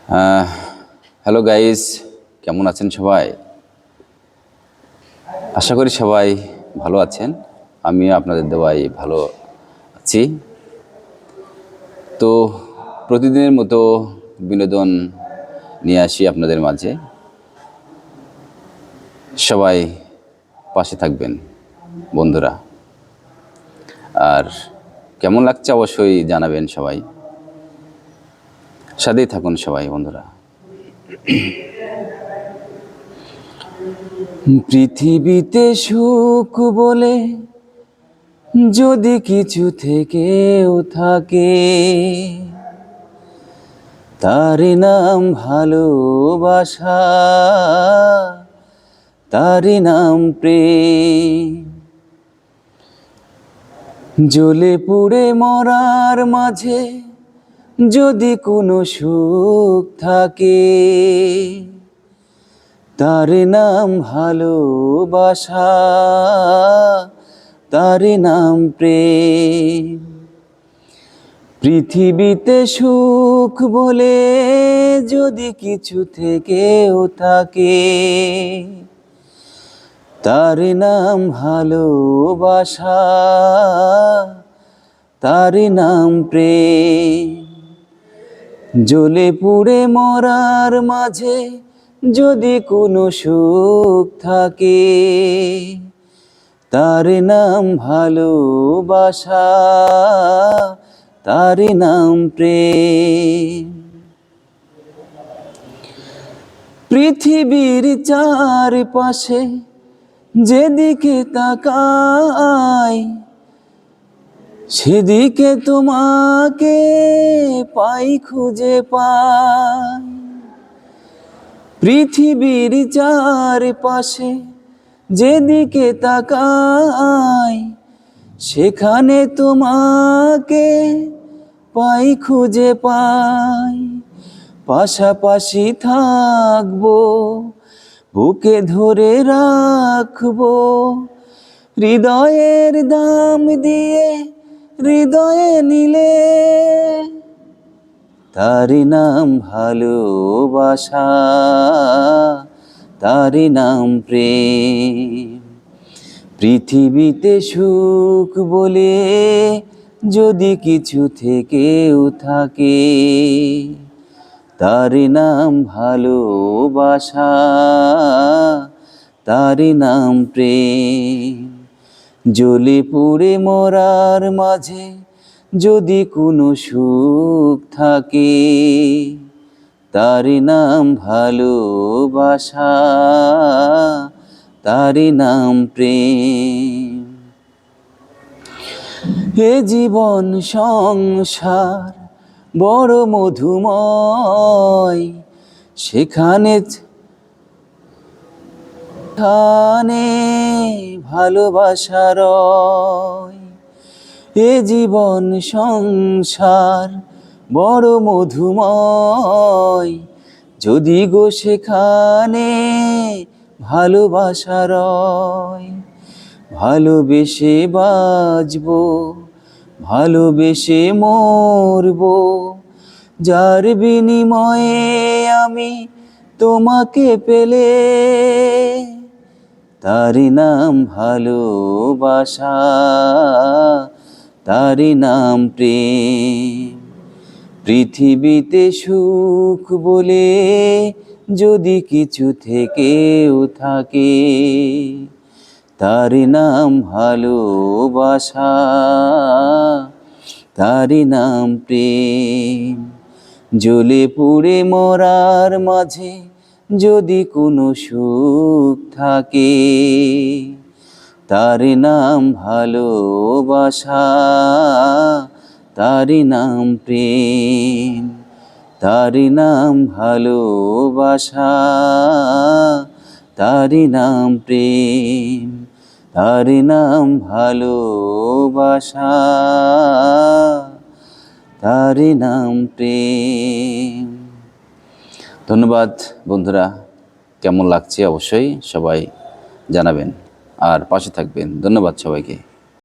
Hello guys, কেমন আছেন সবাই? আশা করি সবাই ভালো আছেন। আমিও আপনাদের দোয়ায় ভালো আছি। তো প্রতিদিনের মতো বিনোদন নিয়ে আসি আপনাদের মাঝে। সবাই পাশে থাকবেন বন্ধুরা। আর কেমন লাগছে অবশ্যই জানাবেন সবাই। সাথেই থাকুন সবাই বন্ধুরা। পৃথিবীতে সুখ বলে যদি কিছু থেকেও থাকে, তার নাম ভালোবাসা, তার নাম প্রেম। জ্বলে পুড়ে মরার মাঝে যদি কোনো সুখ থাকে, তার নাম ভালোবাসা, তার নাম প্রেম। পৃথিবীতে সুখ বলে যদি কিছু থেকেও থাকে, তার নাম ভালোবাসা, তার নাম প্রেম। জ্বলে পুড়ে মরার মাঝে যদি কোনো সুখ থাকে, তার নাম ভালোবাসা, তার নাম প্রেম। পৃথিবীর চারপাশে যেদিকে তাকাই, সেদিকে তোমাকে পাই, খুঁজে পাই। পৃথিবীর চারপাশে যেদিকে তাকাই, সেখানে তোমাকে পাই, খুঁজে পাই। পাশাপাশি থাকবো, বুকে ধরে রাখবো, হৃদয়ের দাম দিয়ে হৃদয়ে নিলে, তার নাম ভালোবাসা, তার নাম প্রেম। পৃথিবীতে সুখ বলে যদি কিছু থেকেও থাকে, তার নাম ভালোবাসা, তার নাম প্রেম। জ্বলে পুড়ে মরার মাঝে যদি কোনো সুখ থাকে, তার নাম ভালোবাসা, তার নাম প্রেম। এ জীবন সংসার বড় মধুময়, সেখানে ভালোবাসা রয়। এ জীবন সংসার বড় মধুময়, যদি গো সেখানে ভালোবাসা রয়। ভালোবেসে বাঁচবো, ভালোবেসে মরবো, যার বিনিময়ে আমি তোমাকে পেলে, তার নাম ভালোবাসা, তার নাম প্রেম। পৃথিবীতে সুখ বলে যদি কিছু থেকেও থাকে, তার নাম ভালোবাসা, তার নাম প্রেম। জ্বলে পুড়ে মরার মাঝে যদি কোনো সুখ থাকে, তার নাম ভালোবাসা, তার নাম প্রেম। তার নাম ভালোবাসা, তার নাম প্রেম। তার নাম ভালোবাসা, তার নাম প্রেম। ধন্যবাদ বন্ধুরা, কেমন লাগছে অবশ্যই সবাই জানাবেন আর পাশে থাকবেন। ধন্যবাদ সবাইকে।